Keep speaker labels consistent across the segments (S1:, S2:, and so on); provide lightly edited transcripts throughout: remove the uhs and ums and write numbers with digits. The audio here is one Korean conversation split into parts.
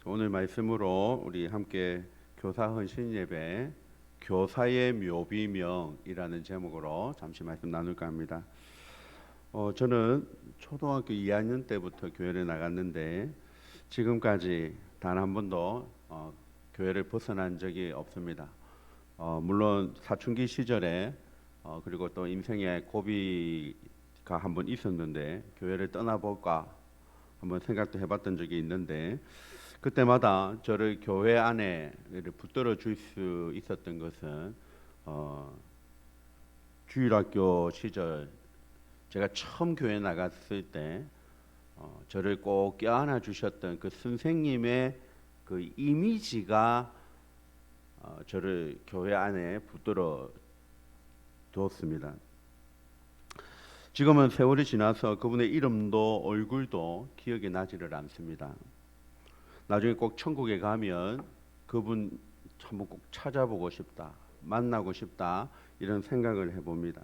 S1: 오늘 말씀으로 우리 함께 교사 헌신 예배 교사의 묘비명이라는 제목으로 잠시 말씀 나눌까 합니다. 저는 초등학교 2학년 때부터 교회를 나갔는데 지금까지 단 한 번도 교회를 벗어난 적이 없습니다. 물론 사춘기 시절에 그리고 또 인생의 고비가 한 번 있었는데 교회를 떠나볼까 한번 생각도 해봤던 적이 있는데 그때마다 저를 교회 안에 붙들어 줄 수 있었던 것은 주일학교 시절 제가 처음 교회 나갔을 때 저를 꼭 껴안아 주셨던 그 선생님의 그 이미지가 저를 교회 안에 붙들어 두었습니다. 지금은 세월이 지나서 그분의 이름도 얼굴도 기억이 나지를 않습니다. 나중에 꼭 천국에 가면 그분 한번 꼭 찾아보고 싶다, 만나고 싶다 이런 생각을 해봅니다.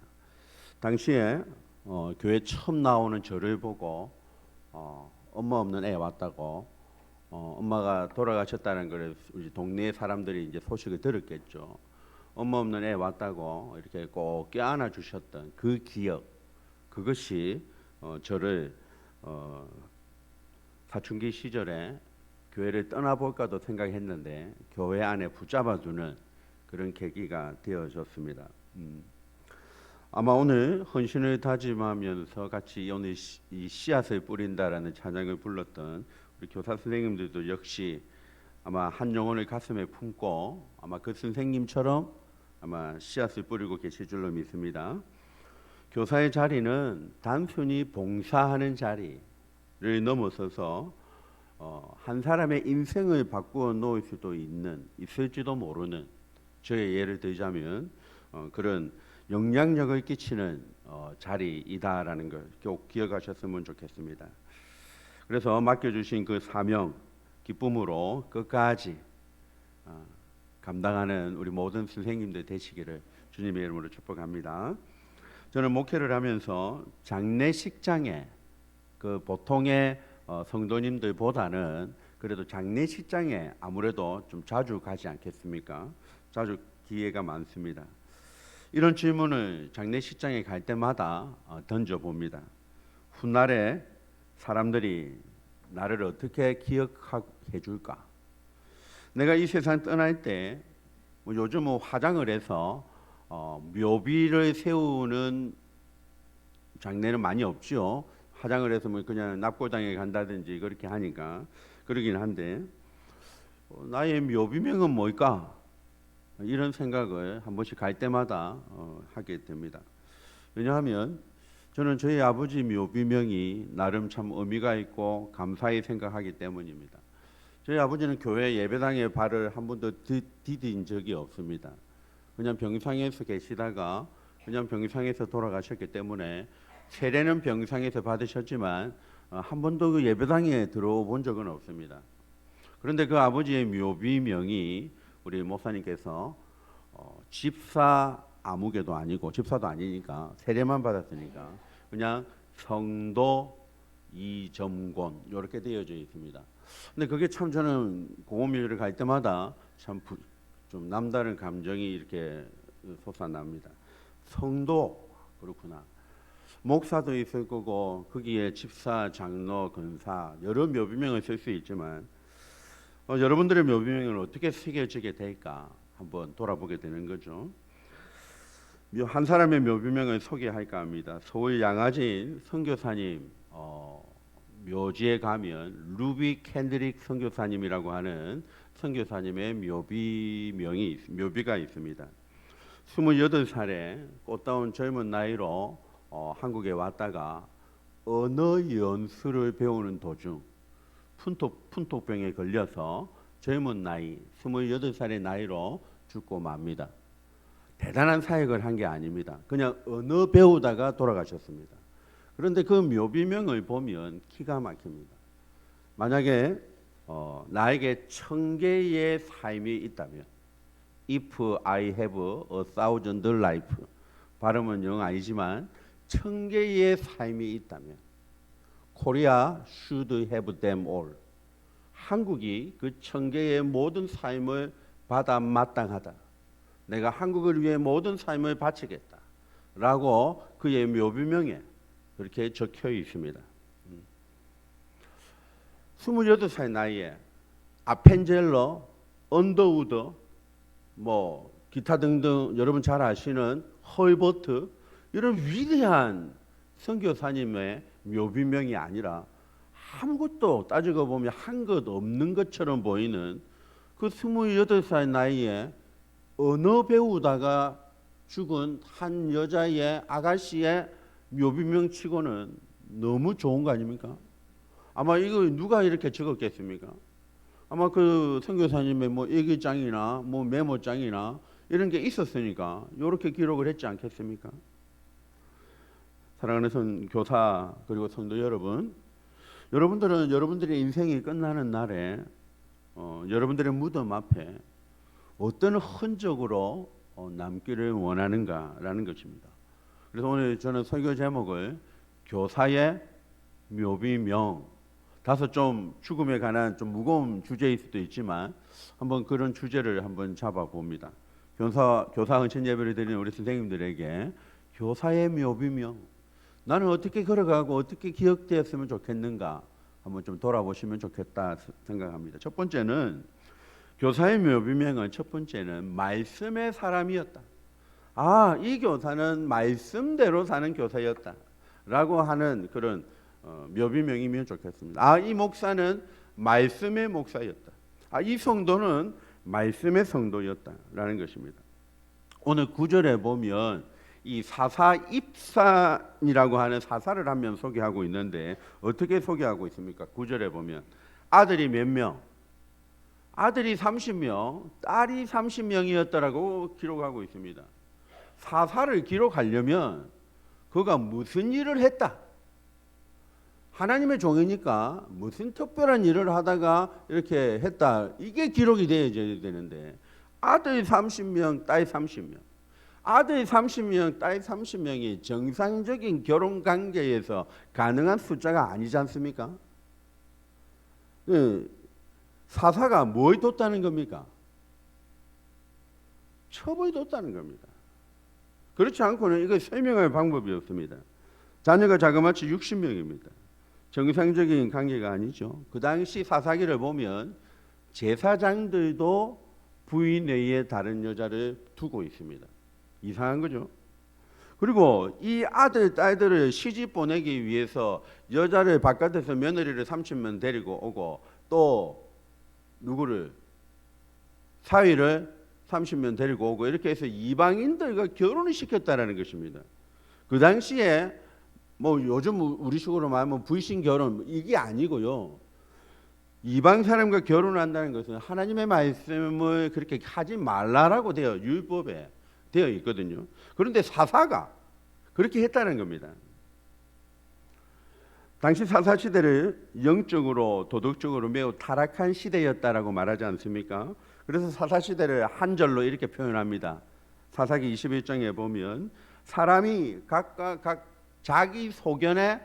S1: 당시에 교회 처음 나오는 저를 보고 엄마 없는 애 왔다고 엄마가 돌아가셨다는 걸 우리 동네 사람들이 이제 소식을 들었겠죠. 엄마 없는 애 왔다고 이렇게 꼭 껴안아 주셨던 그 기억, 그것이 저를 사춘기 시절에 교회를 떠나볼까도 생각했는데 교회 안에 붙잡아두는 그런 계기가 되어졌습니다. 아마 오늘 헌신을 다짐하면서 같이 오늘 이 씨앗을 뿌린다라는 찬양을 불렀던 우리 교사 선생님들도 역시 아마 한 영혼을 가슴에 품고 아마 그 선생님처럼 아마 씨앗을 뿌리고 계실 줄로 믿습니다. 교사의 자리는 단순히 봉사하는 자리를 넘어서서 한 사람의 인생을 바꾸어 놓을 수도 있을지도 모르는, 저의 예를 들자면 그런 영향력을 끼치는 자리이다라는 걸 꼭 기억하셨으면 좋겠습니다. 그래서 맡겨주신 그 사명 기쁨으로 끝까지 감당하는 우리 모든 선생님들 되시기를 주님의 이름으로 축복합니다. 저는 목회를 하면서 장례식장에 그 보통의 성도님들보다는 그래도 장례식장에 아무래도 좀 자주 가지 않겠습니까? 자주 기회가 많습니다. 이런 질문을 장례식장에 갈 때마다 던져봅니다. 훗날에 사람들이 나를 어떻게 기억해 줄까? 내가 이 세상 떠날 때 요즘 화장을 해서 묘비를 세우는 장례는 많이 없죠. 화장을 해서 그냥 납골당에 간다든지 그렇게 하니까 그러긴 한데 나의 묘비명은 뭘까? 이런 생각을 한 번씩 갈 때마다 하게 됩니다. 왜냐하면 저는 저희 아버지 묘비명이 나름 참 의미가 있고 감사히 생각하기 때문입니다. 저희 아버지는 교회 예배당에 발을 한 번도 디딘 적이 없습니다. 그냥 병상에서 계시다가 그냥 병상에서 돌아가셨기 때문에 세례는 병상에서 받으셨지만 한 번도 그 예배당에 들어본 적은 없습니다. 그런데 그 아버지의 묘비명이 우리 목사님께서 집사 아무개도 아니고 집사도 아니니까 세례만 받았으니까 그냥 성도 이점권 이렇게 되어져 있습니다. 근데 그게 참 저는 공업묘를 갈 때마다 참 좀 남다른 감정이 이렇게 솟아납니다. 성도 그렇구나. 목사도 있을 거고 거기에 집사, 장로, 근사 여러 묘비명을 쓸 수 있지만 여러분들의 묘비명을 어떻게 새겨지게 될까 한번 돌아보게 되는 거죠. 한 사람의 묘비명을 소개할까 합니다. 서울 양화진 선교사님 묘지에 가면 루비 캔드릭 선교사님이라고 하는 선교사님의 묘비가 있습니다. 28살에 꽃다운 젊은 나이로 한국에 왔다가 언어 연수를 배우는 도중 푼톡병에 걸려서 젊은 나이 28살의 나이로 죽고 맙니다. 대단한 사역을 한 게 아닙니다. 그냥 언어 배우다가 돌아가셨습니다. 그런데 그 묘비명을 보면 기가 막힙니다. 만약에 나에게 1000개의 삶이 있다면 If I have 1,000 life 발음은 영 아니지만 1000개의 삶이 있다면 Korea should have them all 한국이 그 청계의 모든 삶을 받아 마땅하다. 내가 한국을 위해 모든 삶을 바치겠다. 라고 그의 묘비명에 그렇게 적혀 있습니다. 28살 나이에 아펜젤러, 언더우드, 뭐 기타 등등 여러분 잘 아시는 헐버트 이런 위대한 선교사님의 묘비명이 아니라 아무것도 따지고 보면 한 것 없는 것처럼 보이는 그 28살 나이에 언어 배우다가 죽은 한 여자의 아가씨의 묘비명 치고는 너무 좋은 거 아닙니까? 아마 이거 누가 이렇게 적었겠습니까? 아마 그 선교사님의 뭐 일기장이나 뭐 메모장이나 이런 게 있었으니까 이렇게 기록을 했지 않겠습니까? 사랑하는 선교사 그리고 성도 여러분, 여러분들은 여러분들의 인생이 끝나는 날에 여러분들의 무덤 앞에 어떤 흔적으로 남기를 원하는가라는 것입니다. 그래서 오늘 저는 설교 제목을 교사의 묘비명, 다소 좀 죽음에 관한 좀 무거운 주제일 수도 있지만 한번 그런 주제를 한번 잡아봅니다. 교사 헌신 예배를 드리는 우리 선생님들에게 교사의 묘비명, 나는 어떻게 걸어가고 어떻게 기억되었으면 좋겠는가 한번 좀 돌아보시면 좋겠다 생각합니다. 첫 번째는 교사의 묘비명은 첫 번째는 말씀의 사람이었다. 아, 이 교사는 말씀대로 사는 교사였다 라고 하는 그런 묘비명이면 좋겠습니다. 아, 이 목사는 말씀의 목사였다. 아, 이 성도는 말씀의 성도였다라는 것입니다. 오늘 9절에 보면 이 사사입산이라고 하는 사사를 한 명 소개하고 있는데 어떻게 소개하고 있습니까? 9절에 보면 아들이 몇 명? 아들이 30명, 딸이 30명이었다라고 기록하고 있습니다. 사사를 기록하려면 그가 무슨 일을 했다? 하나님의 종이니까 무슨 특별한 일을 하다가 이렇게 했다. 이게 기록이 되어야 되는데 아들 30명, 딸 30명. 아들 30명, 딸 30명이 정상적인 결혼 관계에서 가능한 숫자가 아니지 않습니까? 사사가 뭘 뒀다는 겁니까? 첩을 뒀다는 겁니다. 그렇지 않고는 이거 설명할 방법이 없습니다. 자녀가 자그마치 60명입니다. 정상적인 관계가 아니죠. 그 당시 사사기를 보면 제사장들도 부인 외에 다른 여자를 두고 있습니다. 이상한 거죠. 그리고 이 아들, 딸들을 시집 보내기 위해서 여자를 바깥에서 며느리를 30명 데리고 오고 또 누구를 사위를 30명 데리고 오고 이렇게 해서 이방인들과 결혼을 시켰다라는 것입니다. 그 당시에 뭐 요즘 우리식으로 말하면 불신 결혼 이게 아니고요. 이방 사람과 결혼한다는 것은 하나님의 말씀을 그렇게 하지 말라라고 되어 율법에 되어 있거든요. 그런데 사사가 그렇게 했다는 겁니다. 당시 사사 시대를 영적으로 도덕적으로 매우 타락한 시대였다라고 말하지 않습니까? 그래서 사사 시대를 한 절로 이렇게 표현합니다. 사사기 21장에 보면 사람이 각각 자기 소견에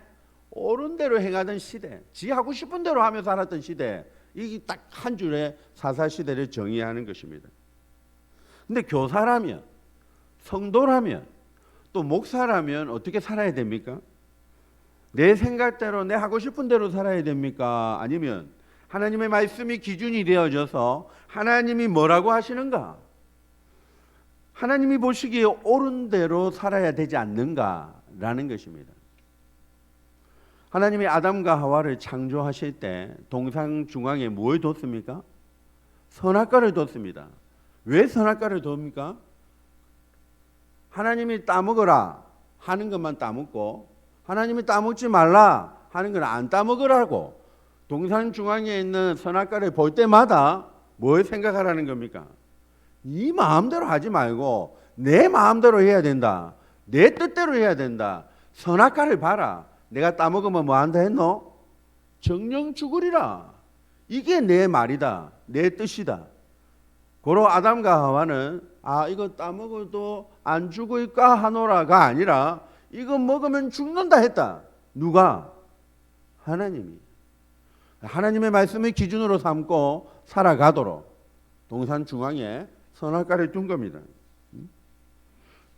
S1: 옳은 대로 행하던 시대, 지 하고 싶은 대로 하며 살았던 시대, 이게 딱 한 줄에 사사 시대를 정의하는 것입니다. 근데 교사라면, 성도라면, 또 목사라면 어떻게 살아야 됩니까? 내 생각대로 내 하고 싶은 대로 살아야 됩니까? 아니면 하나님의 말씀이 기준이 되어져서 하나님이 뭐라고 하시는가? 하나님이 보시기에 옳은 대로 살아야 되지 않는가라는 것입니다. 하나님이 아담과 하와를 창조하실 때 동상 중앙에 뭘 뒀습니까? 선악과를 뒀습니다. 왜 선악과를 둡니까? 하나님이 따먹으라 하는 것만 따먹고 하나님이 따먹지 말라 하는 건 안 따먹으라고 동상 중앙에 있는 선악과를 볼 때마다 뭘 생각하라는 겁니까? 네 마음대로 하지 말고 내 마음대로 해야 된다. 내 뜻대로 해야 된다. 선악과를 봐라. 내가 따먹으면 뭐 한다 했노? 정령 죽으리라. 이게 내 말이다. 내 뜻이다. 고로 아담과 하와는 이거 따먹어도 안 죽을까 하노라가 아니라 이거 먹으면 죽는다 했다. 누가? 하나님이. 하나님의 말씀을 기준으로 삼고 살아가도록 동산 중앙에 선악과를 둔 겁니다.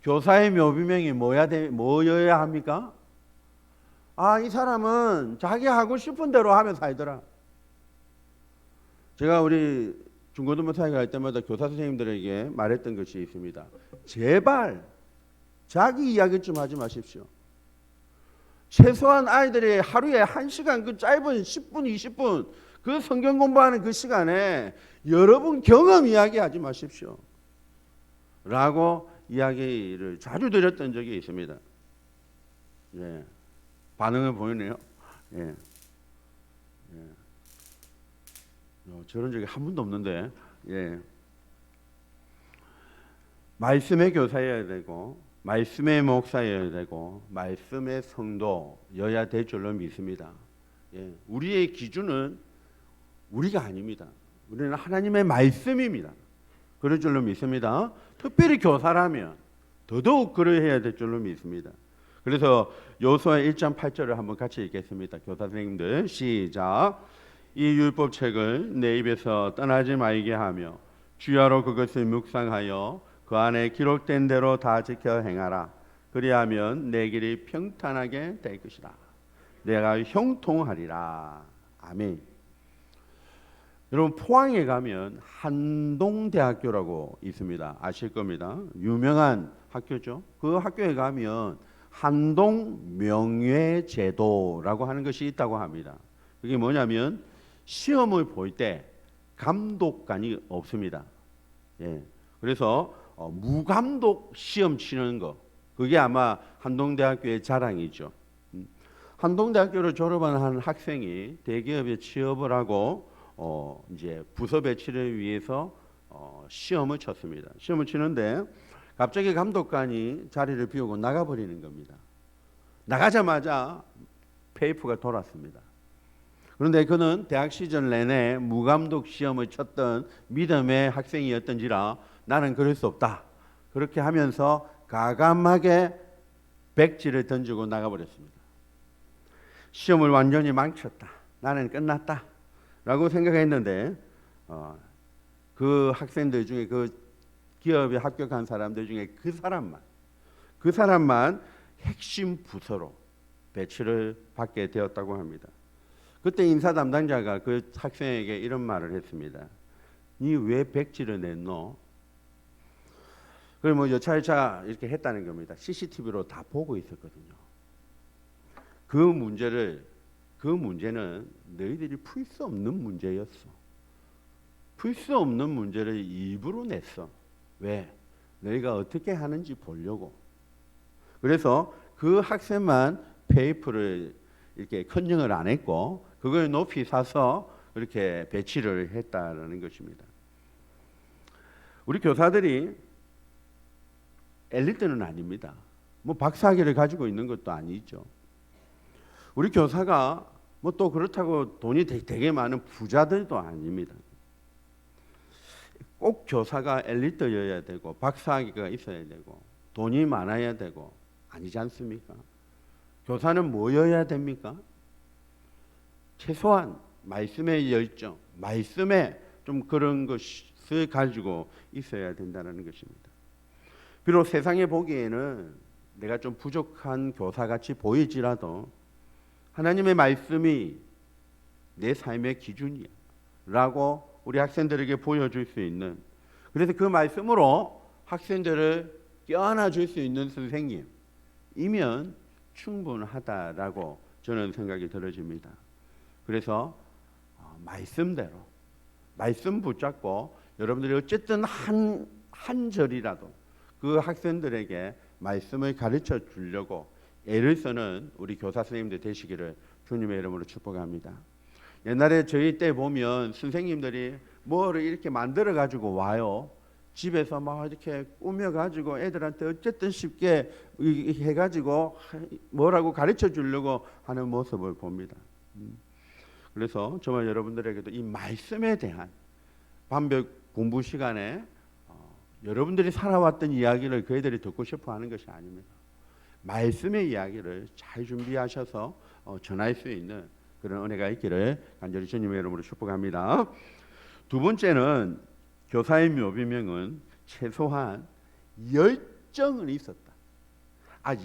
S1: 교사의 묘비명이 뭐여야 합니까? 이 사람은 자기 하고 싶은 대로 하며 살더라. 제가 우리 중고등부 사역을 할 때마다 교사 선생님들에게 말했던 것이 있습니다. 제발 자기 이야기 좀 하지 마십시오. 최소한 아이들이 하루에 1시간, 그 짧은 10분, 20분 그 성경 공부하는 그 시간에 여러분 경험 이야기 하지 마십시오. 라고 이야기를 자주 드렸던 적이 있습니다. 예. 반응을 보이네요. 예. 저런 적이 한 번도 없는데. 예. 말씀의 교사여야 되고, 말씀의 목사여야 되고, 말씀의 성도여야 될 줄로 믿습니다. 예. 우리의 기준은 우리가 아닙니다. 우리는 하나님의 말씀입니다. 그럴 줄로 믿습니다. 특별히 교사라면 더더욱 그러해야 될 줄로 믿습니다. 그래서 여호수아 1장 8절을 한번 같이 읽겠습니다. 교사 선생님들 시작. 이 율법책을 내 입에서 떠나지 말게 하며 주야로 그것을 묵상하여 그 안에 기록된 대로 다 지켜 행하라. 그리하면 내 길이 평탄하게 될 것이라. 내가 형통하리라. 아멘. 여러분 포항에 가면 한동대학교라고 있습니다. 아실 겁니다. 유명한 학교죠. 그 학교에 가면 한동명예제도라고 하는 것이 있다고 합니다. 그게 뭐냐면 시험을 볼 때 감독관이 없습니다. 예. 그래서 무감독 시험 치는 거, 그게 아마 한동대학교의 자랑이죠. 한동대학교를 졸업한 학생이 대기업에 취업을 하고 이제 부서 배치를 위해서 시험을 쳤습니다. 시험을 치는데 갑자기 감독관이 자리를 비우고 나가버리는 겁니다. 나가자마자 페이퍼가 돌았습니다. 그런데 그는 대학 시절 내내 무감독 시험을 쳤던 믿음의 학생이었던지라 나는 그럴 수 없다. 그렇게 하면서 가감하게 백지를 던지고 나가버렸습니다. 시험을 완전히 망쳤다. 나는 끝났다. 라고 생각했는데 그 학생들 중에 그 기업에 합격한 사람들 중에 그 사람만 핵심 부서로 배치를 받게 되었다고 합니다. 그때 인사 담당자가 그 학생에게 이런 말을 했습니다. 니 왜 백지를 냈노? 그걸 뭐 여차여차 이렇게 했다는 겁니다. CCTV로 다 보고 있었거든요. 그 문제는 너희들이 풀 수 없는 문제였어. 풀 수 없는 문제를 일부러 냈어. 왜? 너희가 어떻게 하는지 보려고. 그래서 그 학생만 페이퍼를 이렇게 컨닝을 안 했고 그걸 높이 사서 그렇게 배치를 했다라는 것입니다. 우리 교사들이 엘리트는 아닙니다. 뭐 박사학위를 가지고 있는 것도 아니죠. 우리 교사가 뭐 또 그렇다고 돈이 되게 많은 부자들도 아닙니다. 꼭 교사가 엘리트여야 되고 박사학위가 있어야 되고 돈이 많아야 되고 아니지 않습니까? 교사는 뭐여야 됩니까? 최소한 말씀의 열정, 말씀에 좀 그런 것을 가지고 있어야 된다는 것입니다. 비록 세상에 보기에는 내가 좀 부족한 교사같이 보이지라도 하나님의 말씀이 내 삶의 기준이야 라고 우리 학생들에게 보여줄 수 있는, 그래서 그 말씀으로 학생들을 껴안아 줄 수 있는 선생님이면 충분하다라고 저는 생각이 들어집니다. 그래서 말씀대로 말씀 붙잡고 여러분들이 어쨌든 한 절이라도 그 학생들에게 말씀을 가르쳐 주려고 애를 쓰는 우리 교사 선생님들 되시기를 주님의 이름으로 축복합니다. 옛날에 저희 때 보면 선생님들이 뭐를 이렇게 만들어 가지고 와요. 집에서 막 이렇게 꾸며 가지고 애들한테 어쨌든 쉽게 해가지고 뭐라고 가르쳐 주려고 하는 모습을 봅니다. 그래서 정말 여러분들에게도 이 말씀에 대한 반벽 공부 시간에 여러분들이 살아왔던 이야기를 그 애들이 듣고 싶어 하는 것이 아닙니다. 말씀의 이야기를 잘 준비하셔서 전할 수 있는 그런 은혜가 있기를 간절히 주님의 이름으로 축복합니다. 두 번째는 교사의 묘비명은 최소한 열정은 있었다.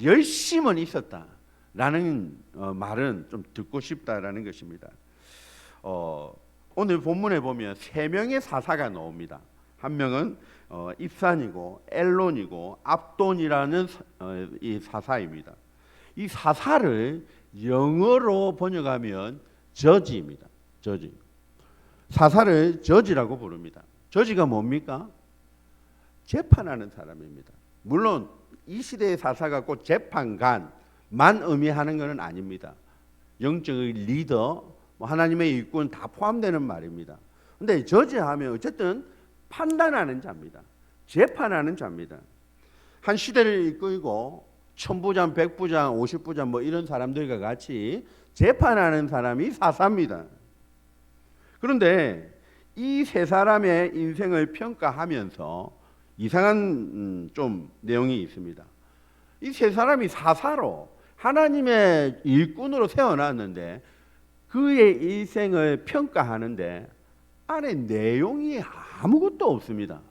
S1: 열심은 있었다라는 말은 좀 듣고 싶다라는 것입니다. 오늘 본문에 보면 세 명의 사사가 나옵니다. 한 명은 입산이고 엘론이고 압돈이라는 이 사사입니다. 이 사사를 영어로 번역하면 저지입니다. 저지. 사사를 저지라고 부릅니다. 저지가 뭡니까? 재판하는 사람입니다. 물론 이 시대의 사사가 꼭 재판관만 의미하는 것은 아닙니다. 영적인 리더, 하나님의 일꾼 다 포함되는 말입니다. 근데 저지하면 어쨌든 판단하는 자입니다. 재판하는 자입니다. 한 시대를 이끌고 천부장, 백부장, 50부장 뭐 이런 사람들과 같이 재판하는 사람이 사사입니다. 그런데 이 세 사람의 인생을 평가하면서 이상한 좀 내용이 있습니다. 이 세 사람이 사사로 하나님의 일꾼으로 세워놨는데 그의 인생을 평가하는데 안에 내용이 아무것도 없습니다.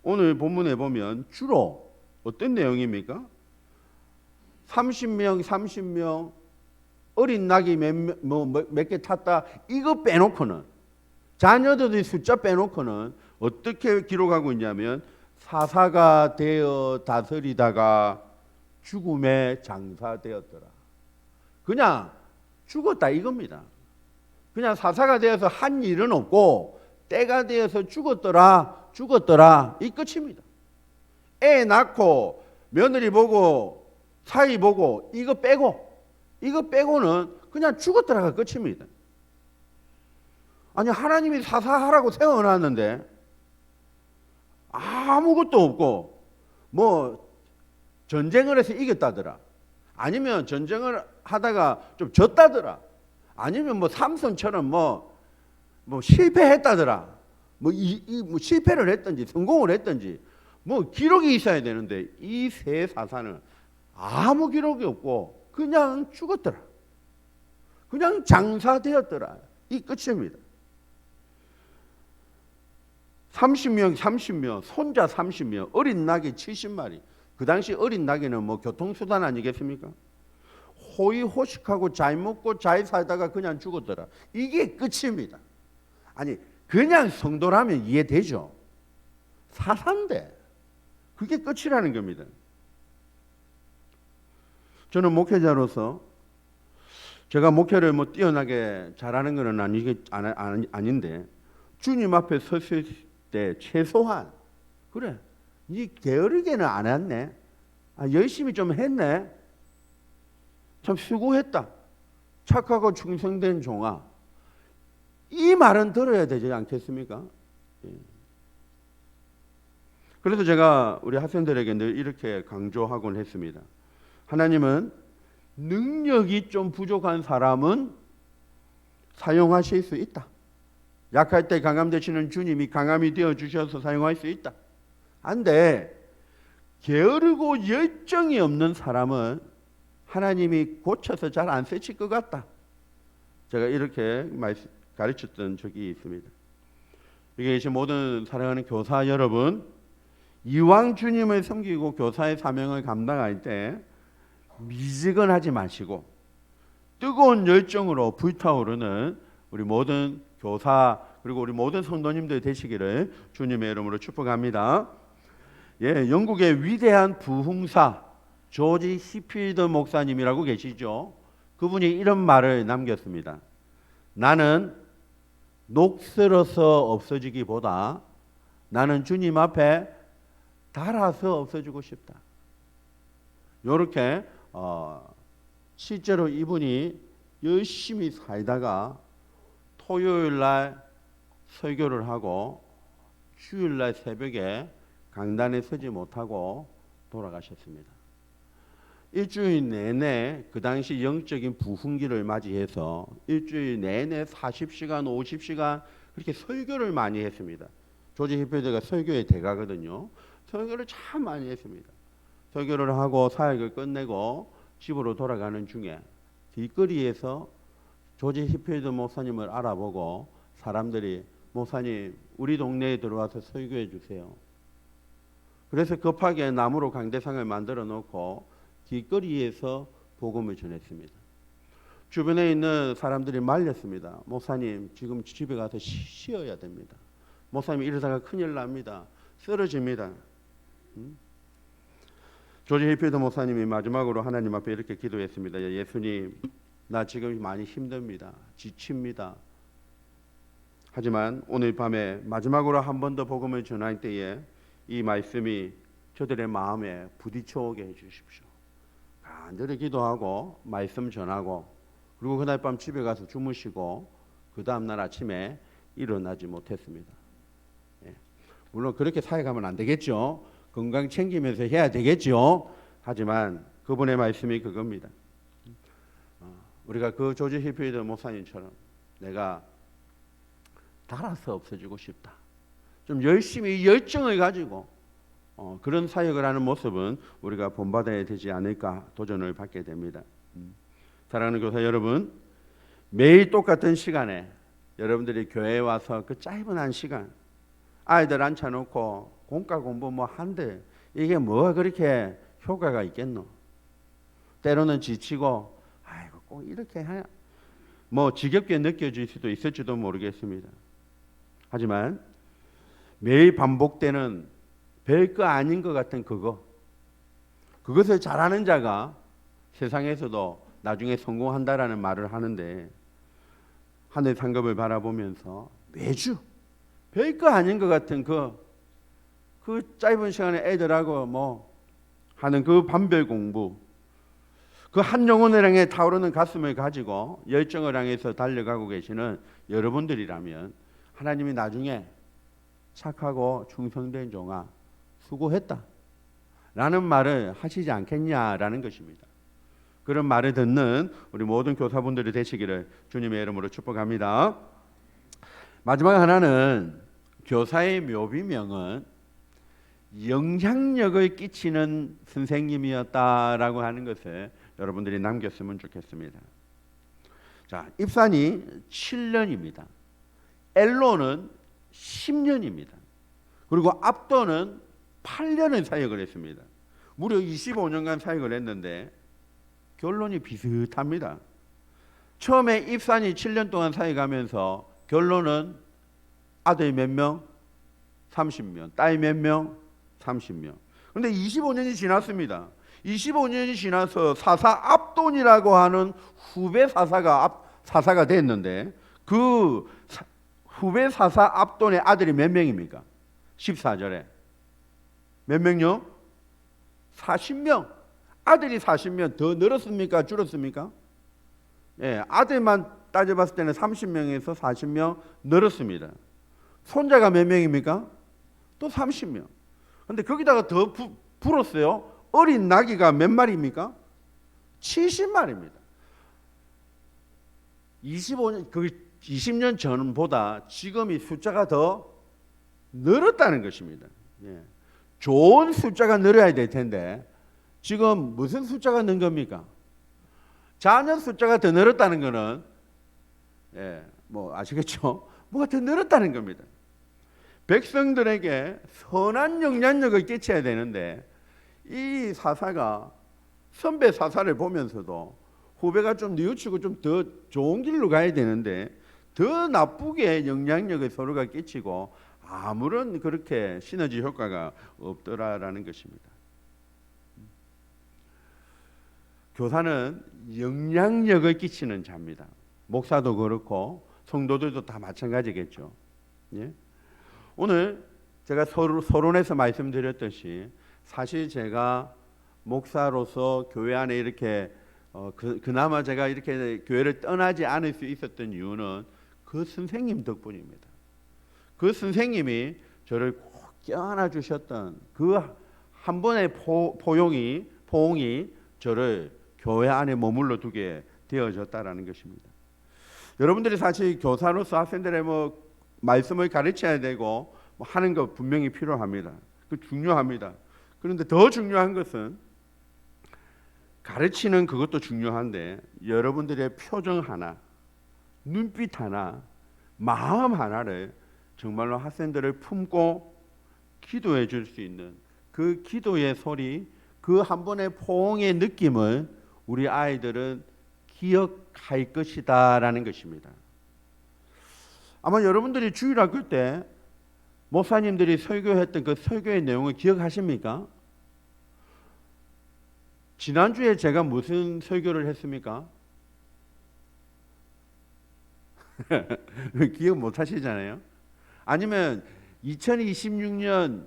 S1: 오늘 본문에 보면 주로 어떤 내용입니까? 30명 어린 낙이 몇 개 탔다 이거 빼놓고는 자녀들의 숫자 빼놓고는 어떻게 기록하고 있냐면 사사가 되어 다스리다가 죽음에 장사되었더라. 그냥 죽었다 이겁니다. 그냥 사사가 되어서 한 일은 없고 때가 되어서 죽었더라 이 끝입니다. 애 낳고 며느리 보고 사위 보고 이거 빼고는 그냥 죽었더라가 끝입니다. 아니 하나님이 사사하라고 세워놨는데 아무것도 없고 뭐 전쟁을 해서 이겼다더라, 아니면 전쟁을 하다가 좀 졌다더라, 아니면 뭐 삼손처럼 뭐 실패했다더라, 뭐 실패를 했든지 성공을 했든지 뭐 기록이 있어야 되는데 이 세 사사는 아무 기록이 없고 그냥 죽었더라, 그냥 장사되었더라 이 끝입니다. 30명, 손자 30명, 어린 낙이 70마리. 그 당시 어린 낙이는 뭐 교통수단 아니겠습니까? 호의호식하고 잘 먹고 잘 살다가 그냥 죽었더라. 이게 끝입니다. 아니 그냥 성도라면 이해되죠. 사사인데 그게 끝이라는 겁니다. 저는 목회자로서 제가 목회를 뭐 뛰어나게 잘하는 것은 아닌데 주님 앞에 섰을 때 최소한 그래 니 게으르게는 안 했네, 열심히 좀 했네, 참 수고했다, 착하고 충성된 종아, 이 말은 들어야 되지 않겠습니까? 그래서 제가 우리 학생들에게 늘 이렇게 강조하곤 했습니다. 하나님은 능력이 좀 부족한 사람은 사용하실 수 있다. 약할 때 강함 되시는 주님이 강함이 되어 주셔서 사용할 수 있다. 안돼 게으르고 열정이 없는 사람은 하나님이 고쳐서 잘 안 쓰실 것 같다. 제가 이렇게 가르쳤던 적이 있습니다. 여기 계신 모든 사랑하는 교사 여러분, 이왕 주님을 섬기고 교사의 사명을 감당할 때 미지근하지 마시고 뜨거운 열정으로 불타오르는 우리 모든 교사 그리고 우리 모든 성도님들 되시기를 주님의 이름으로 축복합니다. 영국의 위대한 부흥사 조지 시필드 목사님이라고 계시죠. 그분이 이런 말을 남겼습니다. 나는 녹슬어서 없어지기보다 나는 주님 앞에 달아서 없어지고 싶다. 이렇게 실제로 이분이 열심히 살다가 토요일 날 설교를 하고 주일 날 새벽에 강단에 서지 못하고 돌아가셨습니다. 일주일 내내 그 당시 영적인 부흥기를 맞이해서 일주일 내내 40시간, 50시간 그렇게 설교를 많이 했습니다. 조지 히필드가 설교의 대가거든요. 설교를 참 많이 했습니다. 설교를 하고 사역을 끝내고 집으로 돌아가는 중에 길거리에서 조지 히필드 목사님을 알아보고 사람들이 목사님 우리 동네에 들어와서 설교해 주세요. 그래서 급하게 나무로 강대상을 만들어 놓고 길거리에서 복음을 전했습니다. 주변에 있는 사람들이 말렸습니다. 목사님 지금 집에 가서 쉬어야 됩니다. 목사님 이러다가 큰일 납니다. 쓰러집니다. 조지 히필드 목사님이 마지막으로 하나님 앞에 이렇게 기도했습니다. 예수님, 나 지금 많이 힘듭니다. 지칩니다. 하지만 오늘 밤에 마지막으로 한 번 더 복음을 전할 때에 이 말씀이 저들의 마음에 부딪혀 오게 해주십시오. 간절히 기도하고 말씀 전하고 그리고 그날 밤 집에 가서 주무시고 그 다음날 아침에 일어나지 못했습니다. 물론 그렇게 사역하면 안 되겠죠. 건강 챙기면서 해야 되겠죠. 하지만 그분의 말씀이 그겁니다. 우리가 그 조지 히필드 목사님처럼 내가 달아서 없어지고 싶다. 좀 열심히 열정을 가지고 그런 사역을 하는 모습은 우리가 본받아야 되지 않을까 도전을 받게 됩니다. 사랑하는 교사 여러분, 매일 똑같은 시간에 여러분들이 교회에 와서 그 짧은 한 시간 아이들 앉혀놓고 공과 공부 뭐 한들 이게 뭐가 그렇게 효과가 있겠노? 때로는 지치고 아이고 꼭 이렇게 뭐 지겹게 느껴질 수도 있을지도 모르겠습니다. 하지만 매일 반복되는 별거 아닌 것 같은 그것을 잘하는 자가 세상에서도 나중에 성공한다라는 말을 하는데 하늘 상급을 바라보면서 매주 별거 아닌 것 같은 그 짧은 시간에 애들하고 뭐 하는 그 반별 공부, 그 한 영혼을 향해 타오르는 가슴을 가지고 열정을 향해서 달려가고 계시는 여러분들이라면 하나님이 나중에 착하고 충성된 종아 수고했다 라는 말을 하시지 않겠냐라는 것입니다. 그런 말을 듣는 우리 모든 교사분들이 되시기를 주님의 이름으로 축복합니다. 마지막 하나는 교사의 묘비명은 영향력을 끼치는 선생님이었다라고 하는 것을 여러분들이 남겼으면 좋겠습니다. 자, 입산이 7년입니다. 엘로는 10년입니다. 그리고 압도는 8년을 사역을 했습니다. 무려 25년간 사역을 했는데 결론이 비슷합니다. 처음에 입산이 7년 동안 사역하면서 결론은 아들 몇 명? 30명. 딸 몇 명? 30명. 그런데 25년이 지났습니다. 25년이 지나서 사사 압돈이라고 하는 후배 사사가 됐는데 그 후배 사사 압돈의 아들이 몇 명입니까? 14절에 몇 명요? 40명. 아들이 40명 더 늘었습니까? 줄었습니까? 예, 아들만 따져봤을 때는 30명에서 40명 늘었습니다. 손자가 몇 명입니까? 또 30명. 근데 거기다가 더 불었어요. 어린 나귀가 몇 마리입니까? 70마리입니다. 20년 전보다 지금이 숫자가 더 늘었다는 것입니다. 예. 좋은 숫자가 늘어야 될 텐데 지금 무슨 숫자가 는 겁니까? 자녀 숫자가 더 늘었다는 것은 뭐 아시겠죠? 뭐가 더 늘었다는 겁니다. 백성들에게 선한 영향력을 끼쳐야 되는데 이 사사가 선배 사사를 보면서도 후배가 좀 뉘우치고 좀 더 좋은 길로 가야 되는데 더 나쁘게 영향력을 서로가 끼치고 아무런 그렇게 시너지 효과가 없더라라는 것입니다. 교사는 영향력을 끼치는 자입니다. 목사도 그렇고 성도들도 다 마찬가지겠죠. 예? 오늘 제가 서론에서 말씀드렸듯이 사실 제가 목사로서 교회 안에 이렇게 그나마 제가 이렇게 교회를 떠나지 않을 수 있었던 이유는 그 선생님 덕분입니다. 그 선생님이 저를 꼭 껴안아 주셨던 그 한 번의 포옹이 저를 교회 안에 머물러 두게 되어졌다라는 것입니다. 여러분들이 사실 교사로서 학생들의 뭐 말씀을 가르쳐야 되고 뭐 하는 것 분명히 필요합니다. 그 중요합니다. 그런데 더 중요한 것은 가르치는 그것도 중요한데 여러분들의 표정 하나, 눈빛 하나, 마음 하나를 정말로 학생들을 품고 기도해 줄 수 있는 그 기도의 소리, 그 한 번의 포옹의 느낌을 우리 아이들은 기억할 것이다라는 것입니다. 아마 여러분들이 주일학교 때 목사님들이 설교했던 그 설교의 내용을 기억하십니까? 지난주에 제가 무슨 설교를 했습니까? 기억 못 하시잖아요. 아니면 2026년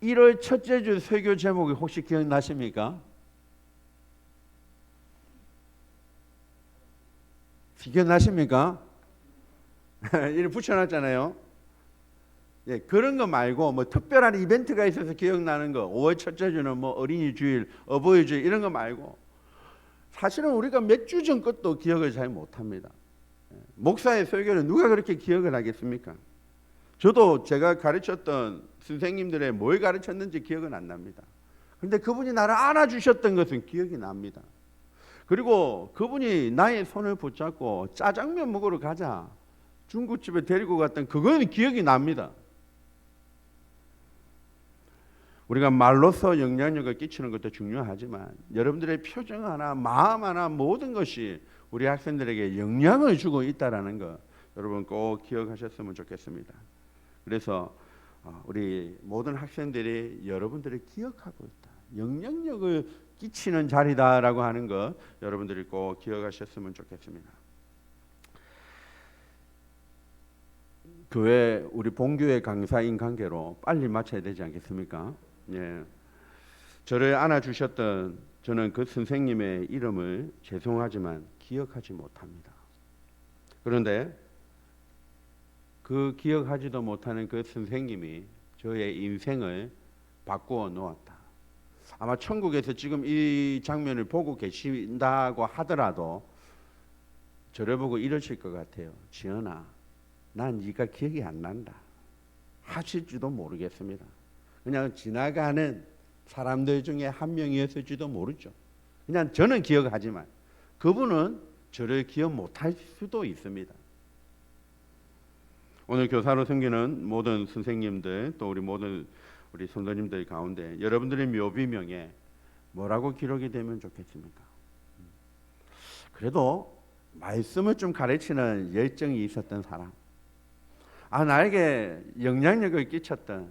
S1: 1월 첫째 주 설교 제목이 혹시 기억나십니까? 기억나십니까? 이렇게 붙여놨잖아요. 예, 그런 거 말고 뭐 특별한 이벤트가 있어서 기억나는 거, 5월 첫째 주는 뭐 어린이 주일, 어버이 주일 이런 거 말고 사실은 우리가 몇 주 전 것도 기억을 잘 못합니다. 목사의 설교는 누가 그렇게 기억을 하겠습니까? 저도 제가 가르쳤던 선생님들의 뭘 가르쳤는지 기억은 안 납니다. 그런데 그분이 나를 안아주셨던 것은 기억이 납니다. 그리고 그분이 나의 손을 붙잡고 짜장면 먹으러 가자 중국집에 데리고 갔던 그거는 기억이 납니다. 우리가 말로써 영향력을 끼치는 것도 중요하지만 여러분들의 표정 하나, 마음 하나 모든 것이 우리 학생들에게 영향을 주고 있다는 거 여러분 꼭 기억하셨으면 좋겠습니다. 그래서 우리 모든 학생들이 여러분들을 기억하고 있다. 영향력을 끼치는 자리다라고 하는 것 여러분들이 꼭 기억하셨으면 좋겠습니다. 교회 우리 본교회 강사인 관계로 빨리 마쳐야 되지 않겠습니까? 예. 저를 안아주셨던 저는 그 선생님의 이름을 죄송하지만 기억하지 못합니다. 그런데 그 기억하지도 못하는 그 선생님이 저의 인생을 바꾸어 놓았다. 아마 천국에서 지금 이 장면을 보고 계신다고 하더라도 저를 보고 이러실 것 같아요. 지연아, 난 네가 기억이 안 난다. 하실지도 모르겠습니다. 그냥 지나가는 사람들 중에 한 명이었을지도 모르죠. 그냥 저는 기억하지만 그분은 저를 기억 못할 수도 있습니다. 오늘 교사로 섬기는 모든 선생님들 또 우리 모든 우리 성도님들 가운데 여러분들의 묘비명에 뭐라고 기록이 되면 좋겠습니까? 그래도 말씀을 좀 가르치는 열정이 있었던 사람, 나에게 영향력을 끼쳤던,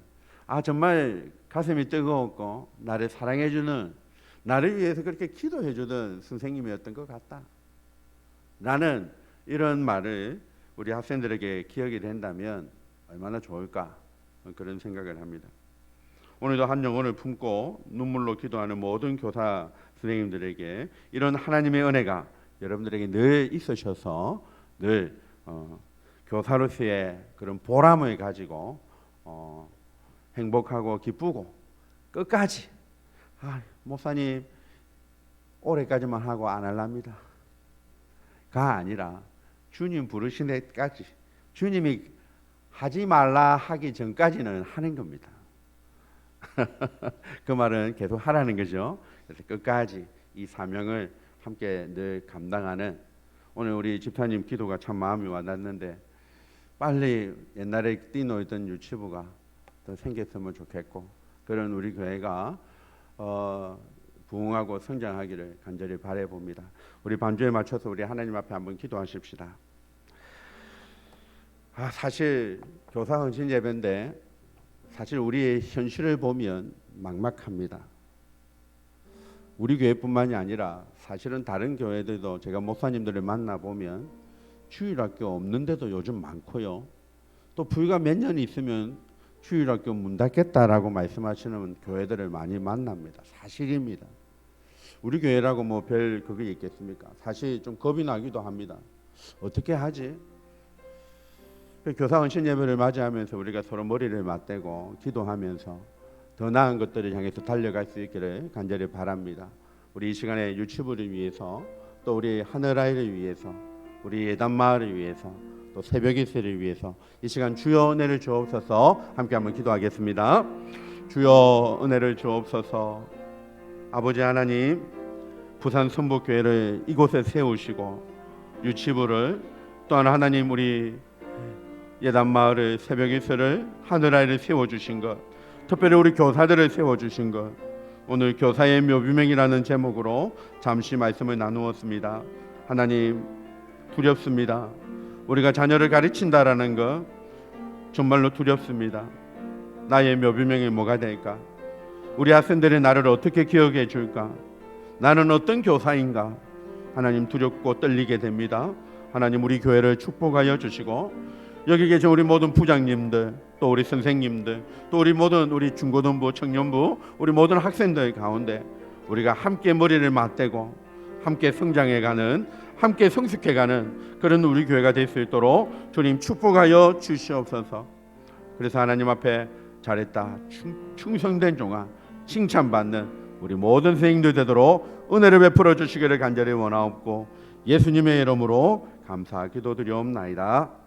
S1: 정말 가슴이 뜨거웠고 나를 사랑해주는, 나를 위해서 그렇게 기도해주던 선생님이었던 것 같다. 나는 이런 말을 우리 학생들에게 기억이 된다면 얼마나 좋을까 그런 생각을 합니다. 오늘도 한 영혼을 품고 눈물로 기도하는 모든 교사 선생님들에게 이런 하나님의 은혜가 여러분들에게 늘 있으셔서 늘 교사로서의 그런 보람을 가지고 행복하고 기쁘고 끝까지 목사님 올해까지만 하고 안 할랍니다 가 아니라 주님 부르신 데까지, 주님이 하지 말라 하기 전까지는 하는 겁니다. 그 말은 계속 하라는 거죠. 그래서 끝까지 이 사명을 함께 늘 감당하는, 오늘 우리 집사님 기도가 참 마음이 와닿는데 빨리 옛날에 뛰놀던 유치부가 더 생겼으면 좋겠고 그런 우리 교회가 부흥하고 성장하기를 간절히 바라봅니다. 우리 반주에 맞춰서 우리 하나님 앞에 한번 기도하십시다. 사실 교사 헌신 예배인데 사실 우리의 현실을 보면 막막합니다. 우리 교회뿐만이 아니라 사실은 다른 교회들도 제가 목사님들을 만나보면 주일학교 없는데도 요즘 많고요. 또 불과 몇 년 있으면 주일학교 문 닫겠다라고 말씀하시는 교회들을 많이 만납니다. 사실입니다. 우리 교회라고 뭐 별 그게 있겠습니까? 사실 좀 겁이 나기도 합니다. 어떻게 하지? 교사 헌신 예배를 맞이하면서 우리가 서로 머리를 맞대고 기도하면서 더 나은 것들을 향해서 달려갈 수 있기를 간절히 바랍니다. 우리 이 시간에 유치부를 위해서 또 우리 하늘아이를 위해서 우리 예단마을을 위해서 또 새벽이슬을 위해서 이 시간 주여 은혜를 주옵소서 함께 한번 기도하겠습니다. 주여 은혜를 주옵소서. 아버지 하나님, 부산 선북교회를 이곳에 세우시고 유치부를 또한 하나님 우리 예단마을의 새벽 이슬을 하늘아이를 세워주신 것, 특별히 우리 교사들을 세워주신 것, 오늘 교사의 묘비명이라는 제목으로 잠시 말씀을 나누었습니다. 하나님 두렵습니다. 우리가 자녀를 가르친다라는 것 정말로 두렵습니다. 나의 묘비명이 뭐가 될까? 우리 학생들이 나를 어떻게 기억해 줄까? 나는 어떤 교사인가? 하나님 두렵고 떨리게 됩니다. 하나님 우리 교회를 축복하여 주시고 여기 계신 우리 모든 부장님들, 또 우리 선생님들, 또 우리 모든 우리 중고등부, 청년부, 우리 모든 학생들 가운데 우리가 함께 머리를 맞대고 함께 성장해가는, 함께 성숙해가는 그런 우리 교회가 될 수 있도록 주님 축복하여 주시옵소서. 그래서 하나님 앞에 잘했다, 충성된 종아, 칭찬받는 우리 모든 선생님들 되도록 은혜를 베풀어 주시기를 간절히 원하옵고 예수님의 이름으로 감사 기도드리옵나이다.